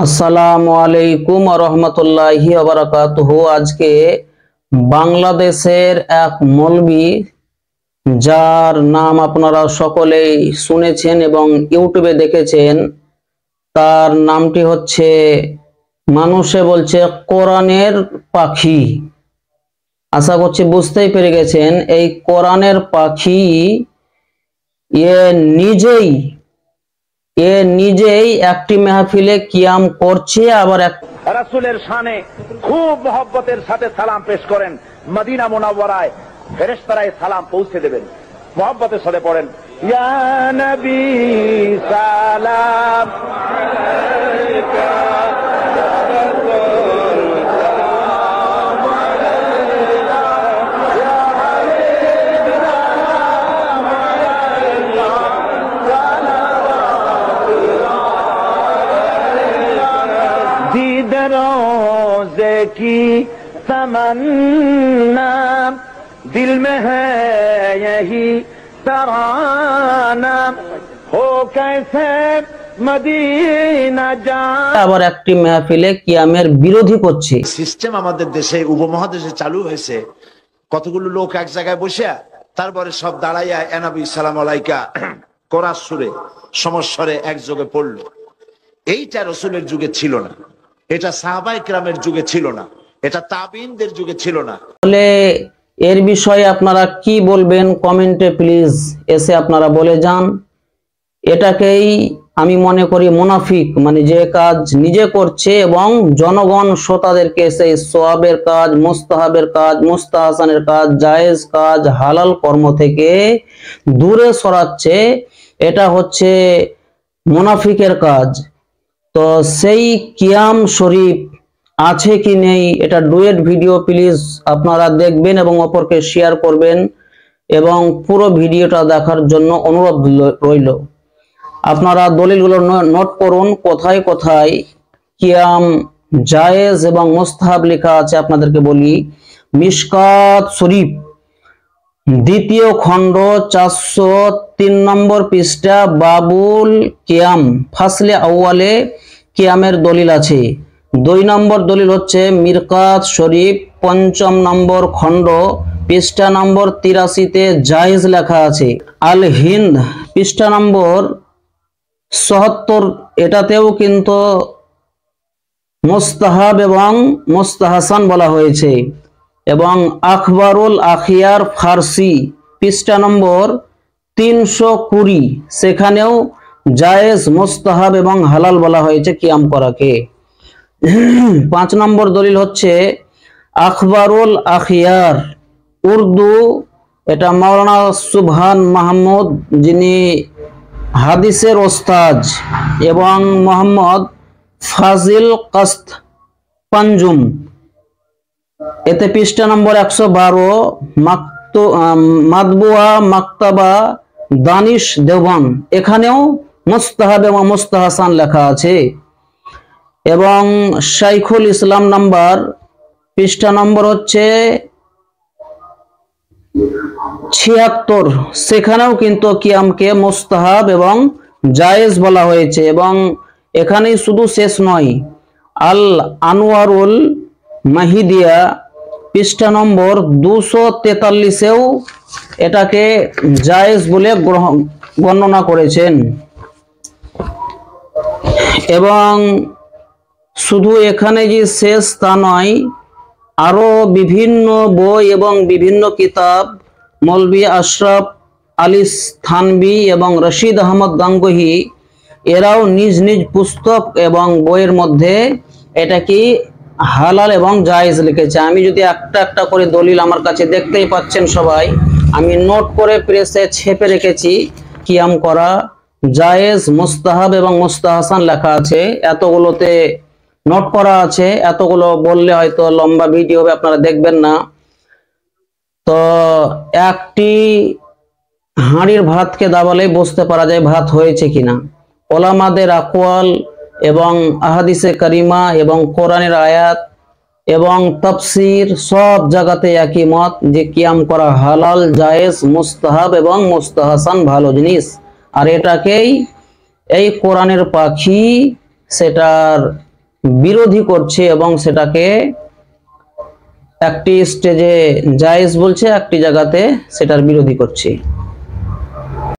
আসসালামু আলাইকুম ওয়া রাহমাতুল্লাহি ওয়া বারাকাতুহু। আজকে বাংলাদেশের এক মৌলবি, যার নাম আপনারা সকলেই শুনেছেন এবং ইউটিউবে দেখেছেন, তার নামটি হচ্ছে, মানুষে বলছে কোরআনের পাখি। আশা করছি বুঝতেই পেরে গেছেন। এই কোরআনের পাখি এ নিজেই একটি মাহফিলে কিয়াম করছে, আবার রাসূলের শানে খুব মহব্বতের সাথে সালাম পেশ করেন। মদিনা মুনাওয়ারায় ফেরেশতারা সালাম পৌঁছে দেবেন, মহব্বতের সাথে পড়েন, ইয়া নবী সালাম আলাইকা रोज़े की तमन्ना दिल में है यही तराना हो कैसे मदीना जा। আবার একটি মাহফিলে কিয়ামের বিরোধী করছে। সিস্টেম আমাদের দেশে উপমহাদেশে চালু হয়েছে। কতগুলো লোক এক জায়গায় বসে তারপরে সব দাঁড়াইয়া নবী সালাম আলাইকা কোরআন সুরে সমস্বরে একযোগে পড়লো। এইটা রাসূলের যুগে ছিল না, এটা সাহাবায়ে কেরামের যুগে ছিল না, এটা তাবিঈনদের যুগে ছিল না। তাহলে এর বিষয়ে আপনারা কি বলবেন কমেন্টে প্লিজ এসে আপনারা বলে যান। এটাকেই আমি মনে করি মুনাফিক, মানে যে কাজ নিজে করছে এবং জনগণ শ্রোতাদেরকে সেই সওয়াবের কাজ, মুস্তাহাবের কাজ, মুস্তাহাসানের কাজ, জায়েজ কাজ, হালাল কর্ম থেকে দূরে সরাচ্ছে, এটা হচ্ছে মুনাফিকের কাজ। তো সেই কিয়াম শরীফ আছে কি নেই, এটা ডুয়েট ভিডিও প্লিজ আপনারা দেখবেন এবং অপরকে শেয়ার করবেন এবং পুরো ভিডিওটা দেখার জন্য অনুরোধ রইল। আপনারা দলিলগুলো নোট করুন, কোথায় কোথায় কিয়াম জায়েজ এবং মুস্তাহাব লেখা আছে। আপনাদেরকে বলি, মিশকাত শরীফ দ্বিতীয় খণ্ড 403 নম্বর পৃষ্ঠা, বাবুল কিয়াম ফাসলে আউয়ালে কিয়ামের দলিল আছে। 2 নম্বর দলিল হচ্ছে মিরকাত শরীফ 5ম নম্বর খণ্ড পৃষ্ঠা নম্বর 83-তে জায়েজ লেখা আছে। আল হিন্দ পৃষ্ঠা নম্বর 74, এটাতেও কিন্তু মুস্তাহাব এবং মুস্তাহাসান বলা হয়েছে। এবং আখবারুল আখিয়ার ফার্সি পৃষ্ঠা নম্বর 320, সেখানেও জায়েজ, মুস্তাহাব এবং হালাল বলা হয়েছে কিয়াম করাকে। 5 নম্বর দলিল হচ্ছে আখবারুল আখিয়ার উর্দু, এটা মাওলানা সুবহান মাহমুদ, যিনি হাদিসের ওস্তাদ, এবং মোহাম্মদ ফাজিল কাস্ত পাঞ্জুম, এতে পৃষ্ঠা নম্বর 112, মাতবুয়া মাকতাবা দানিশ দেওবন্দ, এখানেও মুস্তাহাব এবং মুস্তাহাসান লেখা আছে। এবং শাইখুল ইসলাম নাম্বার পৃষ্ঠা নম্বর হচ্ছে 76, সেখানেও কিন্তু কিয়ামকে মুস্তাহাব এবং জায়েজ বলা হয়েছে। এবং এখানেই শুধু শেষ নয়, আল আনোয়ারুল মাহিদিয়া পৃষ্ঠা নম্বর 243-এও এটাকে জায়েজ বলে বর্ণনা করেছেন। এবং শুধু এখানে যে শেষ তা নয়, আরো বিভিন্ন বই এবং বিভিন্ন কিতাব মৌলভী আশরাফ আলী থানভী এবং রশিদ আহমদ গাঙ্গুহি, এরাও নিজ নিজ পুস্তক এবং বইয়ের মধ্যে এটা কি হালাল এবং জায়েজ লিখেছে। আমি যদি একটা একটা করে দলিল, আমার কাছে দেখতেই পাচ্ছেন সবাই, আমি নোট করে প্রেসে ছেপে রেখেছি। কিয়াম করা জায়েজ, মুস্তাহাব এবং মুস্তাহাসান লেখা আছে, এতগুলোতে নোট করা আছে। এতগুলো বললে হয়তো লম্বা ভিডিও হবে, আপনারা দেখবেন না। তো একটি হাঁড়ির ভাতকে দাবালে বুঝতে পারা যায় ভাত হয়েছে কিনা। ওলামাদের আকওয়াল এবং আহাদিসে কারিমা এবং কোরআনের আয়াত এবং তাফসীর সব জায়গাতে একই মত যে কিয়াম করা হালাল, জায়েজ, মুস্তাহাব এবং মুস্তাহাসান ভালো জিনিস। আর এটাকেই এই কোরআনের পাখি সেটার বিরোধী করছে এবং সেটাকে একটি স্টেজে জায়েজ বলছে, একটি জায়গাতে সেটার বিরোধী করছে।